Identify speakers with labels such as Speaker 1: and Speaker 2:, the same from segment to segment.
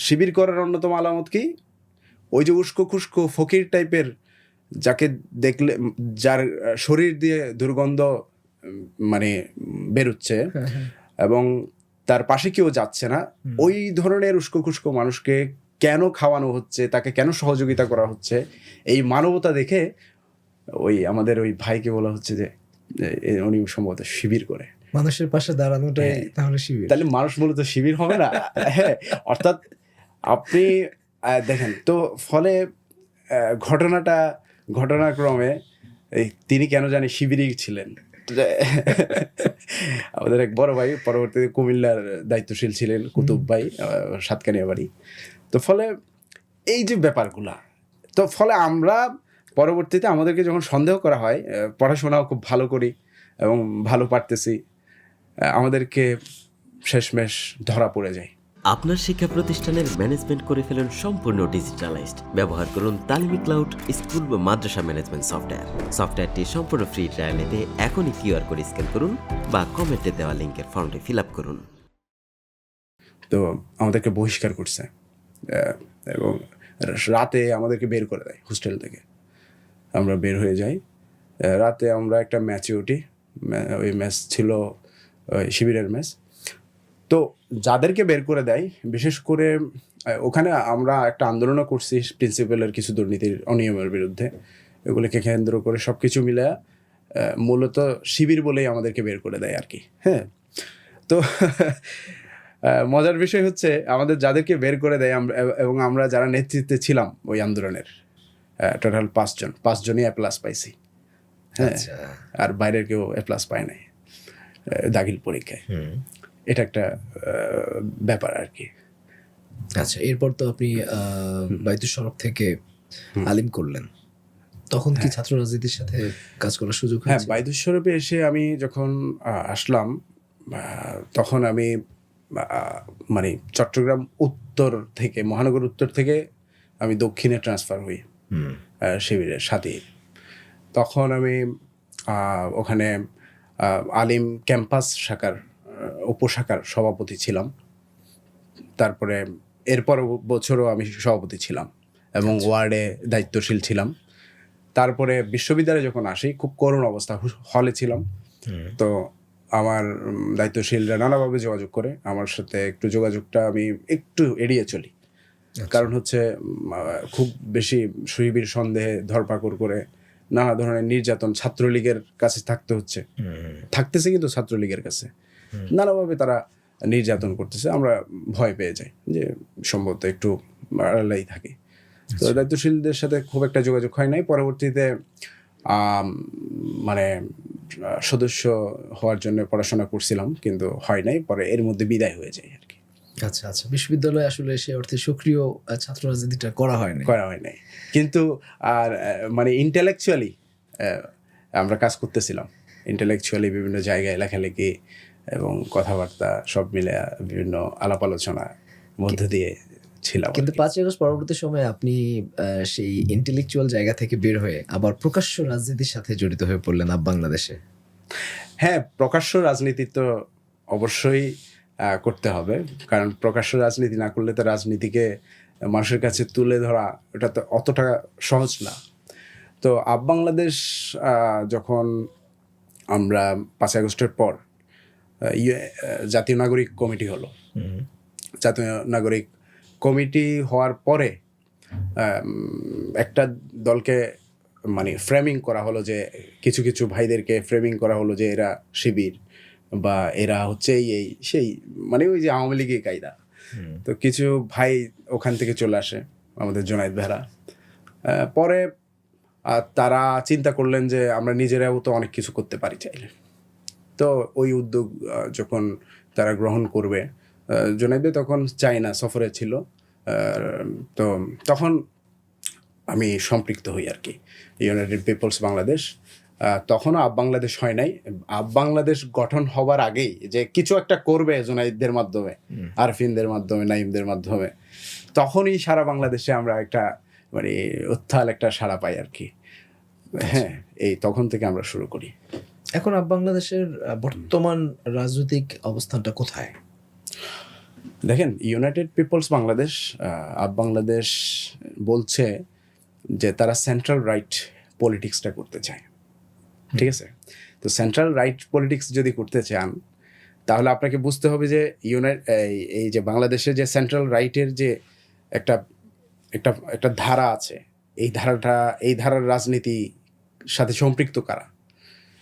Speaker 1: শিবির করার অন্যতম আলামত কি? ওই যে উস্কো খুস্কো ফকির টাইপের, যাকে দেখলে যার শরীর দিয়ে দুর্গন্ধ মানে বেরোচ্ছে এবং তার পাশে কেউ যাচ্ছে না, ওই ধরনের উস্কো খুস্কো মানুষকে কেন খাওয়ানো হচ্ছে, তাকে কেন সহযোগিতা করা হচ্ছে, এই মানবতা দেখে ওই আমাদের ওই ভাইকে বলা হচ্ছে যে উনি সম্ভবত শিবির করে।
Speaker 2: মানুষের পাশে দাঁড়ানোটাই তাহলে শিবির।
Speaker 1: তাহলে মানুষ মূলত শিবির হবে না? হ্যাঁ, অর্থাৎ আপনি দেখেন তো, ফলে ঘটনাক্রমে তিনি কেন জানি শিবিরই ছিলেন। আমাদের এক বড় ভাই পরবর্তীতে কুমিল্লার দায়িত্বশীল ছিলেন, কুতুব ভাই, সাতকানিয়া বাড়ি। তো ফলে এই যে ব্যাপারগুলা, তো ফলে আমরা পরবর্তীতে আমাদেরকে যখন সন্দেহ করা হয়, পড়াশোনাও খুব ভালো করি এবং ভালো পারতেছি, আমাদেরকে শেষমেশ ধরা পড়ে যায়।
Speaker 3: আপনার শিক্ষা প্রতিষ্ঠানের ম্যানেজমেন্ট করে ফেলুন সম্পূর্ণ ডিজিটালাইজড। ব্যবহার করুন তালিমি ক্লাউড স্কুল বা মাদ্রাসা ম্যানেজমেন্ট সফটওয়্যার। সফটওয়্যারটি সম্পূর্ণ ফ্রি ট্রায়াল নিতে এখনই কিউআর কোড স্ক্যান করুন বা কমেন্টে দেওয়া লিঙ্কের ফর্মটি ফিল আপ করুন।
Speaker 1: তো আমাদেরকে বহিষ্কার করছে এবং রাতে আমাদেরকে বের করে দেয় হোস্টেল থেকে। আমরা বের হয়ে যাই, রাতে আমরা একটা ম্যাচে উঠি। ওই ম্যাচ ছিল শিবিরের ম্যাচ। তো যাদেরকে বের করে দেয়, বিশেষ করে ওখানে আমরা একটা আন্দোলনও করছি প্রিন্সিপালের কিছু দুর্নীতির অনিয়মের বিরুদ্ধে। এগুলোকে কেন্দ্র করে সব কিছু মিলে মূলত শিবির বলেই আমাদেরকে বের করে দেয় আর কি। হ্যাঁ, তো মজার বিষয় হচ্ছে আমাদের যাদেরকে বের করে দেয় এবং আমরা যারা নেতৃত্বে ছিলাম ওই আন্দোলনের, টোটাল 5জনই A+ পাইছি। হ্যাঁ, আর বাইরের কেউ A+ পায় নাই দাখিল পরীক্ষায়। এটা একটা ব্যাপার আর কি।
Speaker 2: আচ্ছা, এরপর তো আপনি বায়তুল শরফ থেকে আলিম করলেন, তখন কি ছাত্র রাজনীতির সাথে কাজ করার সুযোগ হয়েছে?
Speaker 1: হ্যাঁ, বায়তুল শরফে এসে আমি যখন আসলাম, তখন আমি মানে চট্টগ্রাম উত্তর থেকে, মহানগর উত্তর থেকে আমি দক্ষিণে ট্রান্সফার হই শিবিরের সাথে। তখন আমি ওখানে আলিম ক্যাম্পাস শাখার উপশাখার সভাপতি ছিলাম। তারপরে এরপর বছরও আমি সভাপতি ছিলাম এবং ওয়ার্ডে দায়িত্বশীল ছিলাম। তারপরে বিশ্ববিদ্যালয়ে যখন আসি, খুব করুণ অবস্থা, হলে ছিলাম। তো আমার দায়িত্বশীলরা নানাভাবে যোগাযোগ করে আমার সাথে, একটু যোগাযোগটা আমি একটু এড়িয়ে চলি। কারণ হচ্ছে খুব বেশি শিবির সন্দেহে ধরপাকড় করে নানা ধরনের নির্যাতন, ছাত্রলীগের কাছে থাকতেছে কিন্তু ছাত্রলীগের কাছে নানাভাবে তারা নির্যাতন করতেছে। আমরা ভয় পেয়ে যাই যে সম্ভবত একটু আড়ালেই থাকি। তো দায়িত্বশীলদের সাথে খুব একটা যোগাযোগ হয় নাই। পরবর্তীতে মানে সদস্য হওয়ার জন্য পড়াশোনা করছিলাম, কিন্তু হয় নাই। পরে এর মধ্যে বিদায় হয়ে যায় আর কি।
Speaker 2: আচ্ছা আচ্ছা, বিশ্ববিদ্যালয়ে আসলে সে অর্থে সক্রিয় ছাত্র রাজনীতিটা করা হয় নাই,
Speaker 1: কিন্তু আর মানে ইন্টেলেকচুয়ালি আমরা কাজ করতেছিলাম। ইন্টেলেকচুয়ালি বিভিন্ন জায়গায় লেখালেখি এবং কথাবার্তা সব মিলে বিভিন্ন আলাপ আলোচনার মধ্য দিয়ে ছিলাম।
Speaker 2: কিন্তু 5ই আগস্ট পরবর্তী সময়ে আপনি সেই ইন্টেলেকচুয়াল জায়গা থেকে বের হয়ে আবার প্রকাশ্য রাজনীতির সাথে জড়িত হয়ে পড়লেন বাংলাদেশে।
Speaker 1: হ্যাঁ, প্রকাশ্য রাজনীতি তো অবশ্যই করতে হবে, কারণ প্রকাশ্য রাজনীতি না করলে তো রাজনীতিকে মানুষের কাছে তুলে ধরা এটা তো অতটা সহজ না। তো বাংলাদেশ যখন আমরা 5ই আগস্টের পর জাতীয় নাগরিক কমিটি হলো, জাতীয় নাগরিক কমিটি হওয়ার পরে একটা দলকে মানে ফ্রেমিং করা হলো, যে কিছু কিছু ভাইদেরকে ফ্রেমিং করা হলো যে এরা শিবির বা এরা হচ্ছে এই সেই, মানে ওই যে আওয়ামী লীগের কায়দা। তো কিছু ভাই ওখান থেকে চলে আসে, আমাদের জোনায়েদ ভাইরা। পরে তারা চিন্তা করলেন যে আমরা নিজেরাও তো অনেক কিছু করতে পারি চাইলে। তো ওই উদ্যোগ যখন তারা গ্রহণ করবে, জোনায়েদ ভাই তখন চায়না সফরে ছিল, তো তখন আমি সম্পৃক্ত হই আর কি, ইউনাইটেড পিপলস বাংলাদেশ। তখনও বাংলাদেশ হয় নাই। বাংলাদেশ গঠন হবার আগেই যে কিছু একটা করবে জোনায়েদদের মাধ্যমে, আরফিনদের মাধ্যমে, নাইমদের মাধ্যমে, তখনই সারা বাংলাদেশে আমরা একটা মানে উত্থাল একটা সাড়া পাই আর কি। হ্যাঁ, এই তখন থেকে আমরা শুরু করি।
Speaker 2: এখন বাংলাদেশের বর্তমান রাজনৈতিক অবস্থানটা কোথায়?
Speaker 1: দেখেন, ইউনাইটেড পিপলস বাংলাদেশ, আপ বাংলাদেশ বলছে যে তারা সেন্ট্রাল রাইট পলিটিক্সটা করতে চায়, ঠিক আছে? তো সেন্ট্রাল রাইট পলিটিক্স যদি করতে চান, তাহলে আপনাকে বুঝতে হবে যে এই যে বাংলাদেশে যে সেন্ট্রাল রাইটের যে একটা একটা একটা ধারা আছে, এই ধারার রাজনীতি সাথে সম্পৃক্ত কারা।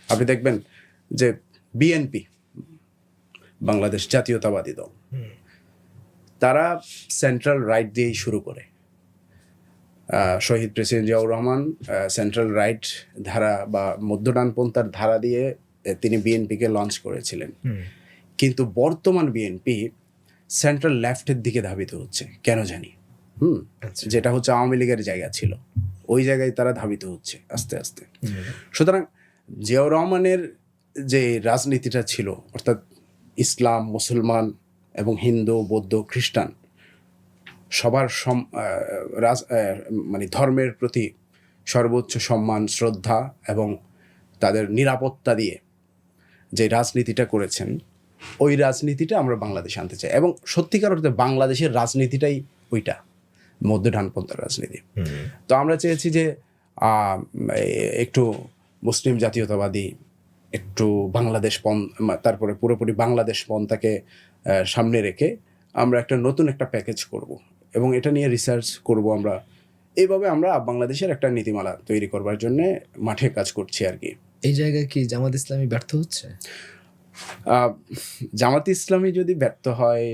Speaker 1: আপনি দেখবেন যে বিএনপি, বাংলাদেশ জাতীয়তাবাদী দল, তারা সেন্ট্রাল রাইট দিয়েই শুরু করে। শহীদ president Ziaur Rahman central right ধারা বা মধ্যডানপন্থার ধারা দিয়ে তিনি বিএনপিকে লঞ্চ করেছিলেন। কিন্তু বর্তমান বিএনপি সেন্ট্রাল লেফটের দিকে ধাবিত হচ্ছে, কেন জানি। যেটা হচ্ছে আওয়ামী লীগের জায়গা ছিল, ওই জায়গায় তারা ধাবিত হচ্ছে আস্তে আস্তে। সুতরাং জিয়াউর রহমানের যে রাজনীতিটা ছিল, অর্থাৎ ইসলাম, মুসলমান এবং হিন্দু, বৌদ্ধ, খ্রিস্টান সবার মানে ধর্মের প্রতি সর্বোচ্চ সম্মান, শ্রদ্ধা এবং তাদের নিরাপত্তা দিয়ে যে রাজনীতিটা করেছেন, ওই রাজনীতিটা আমরা বাংলাদেশে আনতে চাই। এবং সত্যিকার অর্থে বাংলাদেশের রাজনীতিটাই ওইটা, মধ্য ডানপন্থার রাজনীতি। তো আমরা চেয়েছি যে একটু মুসলিম জাতীয়তাবাদী, একটু বাংলাদেশ তারপরে পুরোপুরি বাংলাদেশ পন্থাকে সামনে রেখে আমরা একটা নতুন একটা প্যাকেজ করব এবং এটা নিয়ে রিসার্চ করব আমরা। এইভাবে আমরা বাংলাদেশের একটা নীতিমালা তৈরি করবার জন্য মাঠে কাজ করছি আর কি।
Speaker 2: এই জায়গায় কি জামাত ইসলামী ব্যর্থ হচ্ছে?
Speaker 1: জামাত ইসলামী যদি ব্যর্থ হয়,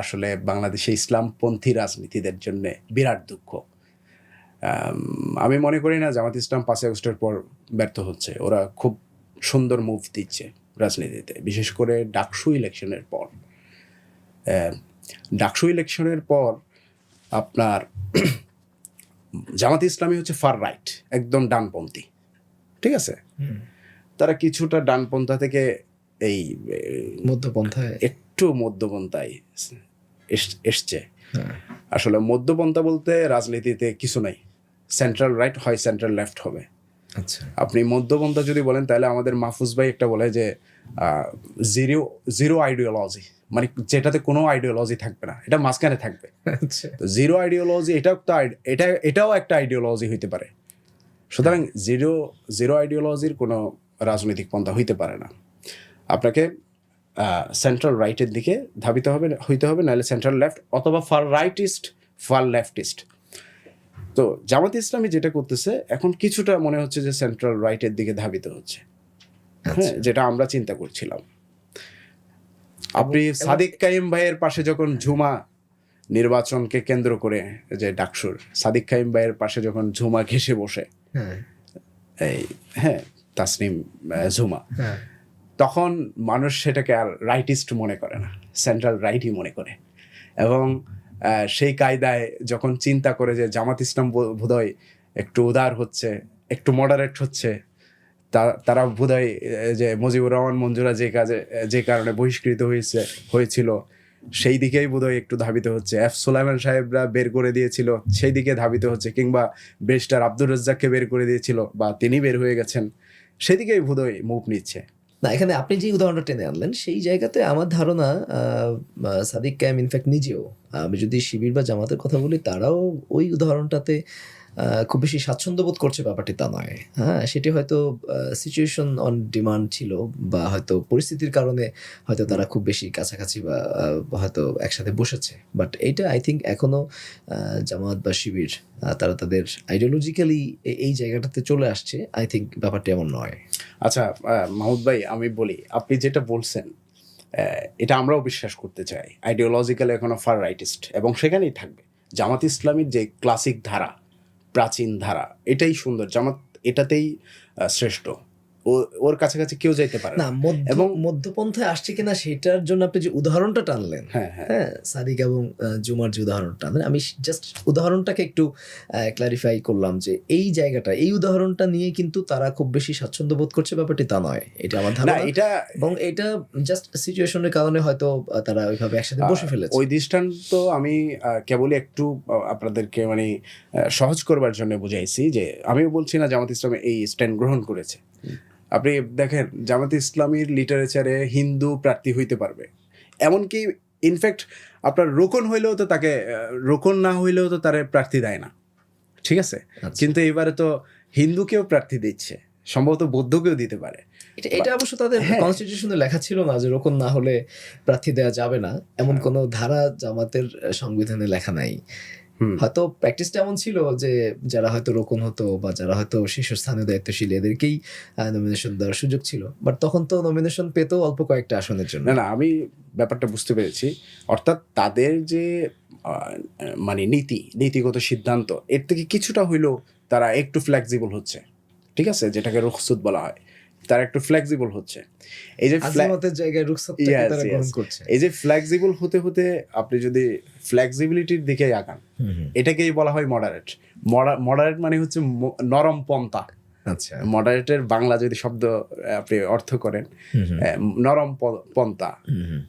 Speaker 1: আসলে বাংলাদেশে ইসলামপন্থী রাজনীতিদের জন্য বিরাট দুঃখ। আমি মনে করি না জামাত ইসলাম 5 আগস্টের পর ব্যর্থ হচ্ছে। ওরা খুব সুন্দর মুভ দিচ্ছে রাজনীতিতে, বিশেষ করে ডাকসু ইলেকশনের পর। ডাকসু ইলেকশনের পর আপনার জামাত ইসলামী হচ্ছে ফার রাইট, একদম ডানপন্থী, ঠিক আছে? তারা কিছুটা ডানপন্থা থেকে এই
Speaker 2: মধ্যপন্থায়,
Speaker 1: একটু মধ্যপন্থায় এসছে। আসলে মধ্যপন্থা বলতে রাজনীতিতে কিছু নাই, সেন্ট্রাল রাইট হয় সেন্ট্রাল লেফট হবে।
Speaker 2: আচ্ছা,
Speaker 1: আপনি মধ্যপন্থা যদি বলেন, তাহলে আমাদের মাহফুজ ভাই একটা বলে যে জিরো আইডিওলজি, মানে যেটাতে কোনো আইডিওলজি থাকবে না, এটা মাঝখানে থাকবে। তো জিরো আইডিওলজি, এটাও একটা আইডিওলজি হইতে পারে। সুতরাং জিরো আইডিওলজির কোনো রাজনৈতিক পন্থা হইতে পারে না। আপনাকে সেন্ট্রাল রাইটের দিকে ধাবিত হইতে হবে, নাহলে সেন্ট্রাল লেফট অথবা ফার রাইটিস্ট, ফার লেফটিস্ট। তো জামাত ইসলামী যেটা করতেছে এখন কিছুটা মনে হচ্ছে যে সেন্ট্রাল রাইটের দিকে ধাবিত হচ্ছে, হ্যাঁ, যেটা আমরা চিন্তা করছিলাম। আপনি সাদিক কাইম ভাইয়ের পাশে যখন ঝুমা নির্বাচনকে কেন্দ্র করে, যে ডাকসুর সাদিক কাইম ভাইয়ের পাশে যখন ঝুমা ঘেসে বসে, তাসনিম ঝুমা, তখন মানুষ সেটাকে আর রাইটিস্ট মনে করে না, সেন্ট্রাল রাইটই মনে করে। এবং সেই কায়দায় যখন চিন্তা করে যে জামাত ইসলাম বোধহয় একটু উদার হচ্ছে, একটু মডারেট হচ্ছে, তারা বোধহয় যে মুজিবুর রহমান মঞ্জুরা যে কারণে বহিষ্কৃত হয়েছিল সেই দিকেই বোধহয় একটু ধাবিত হচ্ছে। সুলাইমান সাহেবরা বের করে দিয়েছিল, সেই দিকে ধাবিত হচ্ছে, কিংবা ব্যারিস্টার আব্দুর রাজ্জাককে বের করে দিয়েছিল বা তিনি বের হয়ে গেছেন, সেদিকেই বোধহয় মুভ নিচ্ছে।
Speaker 2: না, এখানে আপনি যে উদাহরণটা টেনে আনলেন, সেই জায়গাতে আমার ধারণা সাদিক কায়েম ইনফ্যাক্ট নিজেও, আমি যদি শিবির বা জামাতের কথা বলি, তারাও ওই উদাহরণটাতে খুব বেশি স্বাচ্ছন্দ্য বোধ করছে ব্যাপারটি তা নয়। হ্যাঁ, সেটি হয়তো সিচুয়েশন অন ডিমান্ড ছিল, বা হয়তো পরিস্থিতির কারণে হয়তো তারা খুব বেশি কাছাকাছি বা হয়তো একসাথে বসেছে। বাট এইটা আই থিঙ্ক এখনও জামাত বা শিবির তারা তাদের আইডিওলজিক্যালি এই জায়গাটাতে চলে আসছে। আই থিঙ্ক ব্যাপারটি এমন নয়।
Speaker 1: আচ্ছা মাহমুদ ভাই, আমি বলি, আপনি যেটা বলছেন এটা আমরাও বিশ্বাস করতে চাই। আইডিওলজিক্যালি এখনো ফার রাইটিস্ট, এবং সেখানেই থাকবে। জামাত ইসলামীর যে ক্লাসিক ধারা, প্রাচীন ধারা, এটাই সুন্দর। জামাত এটাতেই শ্রেষ্ঠ, ওর কাছাকাছি কেউ যাইতে পারে
Speaker 2: না। এবং মধ্যপন্থায় আসছে কিনা সেটার জন্য আপনি যে উদাহরণটা টানলেন, হ্যাঁ, সাদিক এবং জুমার যে উদাহরণটা টানলেন, আমি জাস্ট উদাহরণটাকে একটু ক্লারিফাই করলাম যে এই জায়গাটা, এই উদাহরণটা নিয়ে কিন্তু তারা খুব বেশি স্বাচ্ছন্দ্য বোধ করছে, ব্যাপারটি তা নয়। এটা আমার ধারণা। এবং এটা জাস্ট সিচুয়েশনের কারণে হয়তো তারা ওইভাবে একসাথে বসে ফেলেছে।
Speaker 1: ওই দৃষ্টান্ত আমি কেবলই একটু আপনাদেরকে মানে সহজ করবার জন্য বুঝাইছি, যে আমিও বলছি না জামাত ইসলাম এই স্ট্যান্ড গ্রহণ করেছে। আপনি দেখেন, জামাত ইসলামীর লিটারেচারে হিন্দু প্রার্থী হইতে পারবে, এমনকি ইনফ্যাক্ট আপনার রোকন হইলেও তো তাকে রোকন না হইলেও তো তারে প্রার্থী দেয় না, ঠিক আছে?
Speaker 2: আচ্ছা।
Speaker 1: কিন্তু এবারে তো হিন্দুকেও প্রার্থী দিচ্ছে, সম্ভবত বৌদ্ধকেও দিতে পারে।
Speaker 2: এটা অবশ্য তাদের
Speaker 1: হ্যাঁ।
Speaker 2: কনস্টিটিউশনে লেখা ছিল না যে রোকন না হলে প্রার্থী দেওয়া যাবে না, এমন কোনো ধারা জামাতের সংবিধানে লেখা নাই। হয়তো প্র্যাকটিসটা এমন ছিল যে যারা হয়তো রোকন হতো বা যারা হয়তো শীর্ষস্থানীয় দায়িত্বশীল এদেরকেই নমিনেশন দেওয়ার সুযোগ ছিল, বাট তখন তো নমিনেশন পেত অল্প কয়েকটা আসনের জন্য।
Speaker 1: না না, আমি ব্যাপারটা বুঝতে পেরেছি। অর্থাৎ তাদের যে মানে নীতিগত সিদ্ধান্ত এর থেকে কিছুটা হইলেও তারা একটু ফ্লেক্সিবল হচ্ছে, ঠিক আছে, যেটাকে রুখসত বলা হয়, তারা একটু ফ্লেক্সিবল হচ্ছে। এই যে
Speaker 2: আজিমতের জায়গায় রুখসতটাকে
Speaker 1: Yes,
Speaker 2: তারা
Speaker 1: yes.
Speaker 2: গ্রহণ করছে।
Speaker 1: এই যে ফ্লেক্সিবল হতে হতে আপনি যদি ফ্লেক্সিবিলিটির দিকে আগান, এটাকেই বলা হয় মডারেট। মডারেট মানে হচ্ছে নরম পন্থা।
Speaker 2: আচ্ছা,
Speaker 1: মডারেটের বাংলা যদি শব্দ আপনি অর্থ করেন, নরম পন্থা।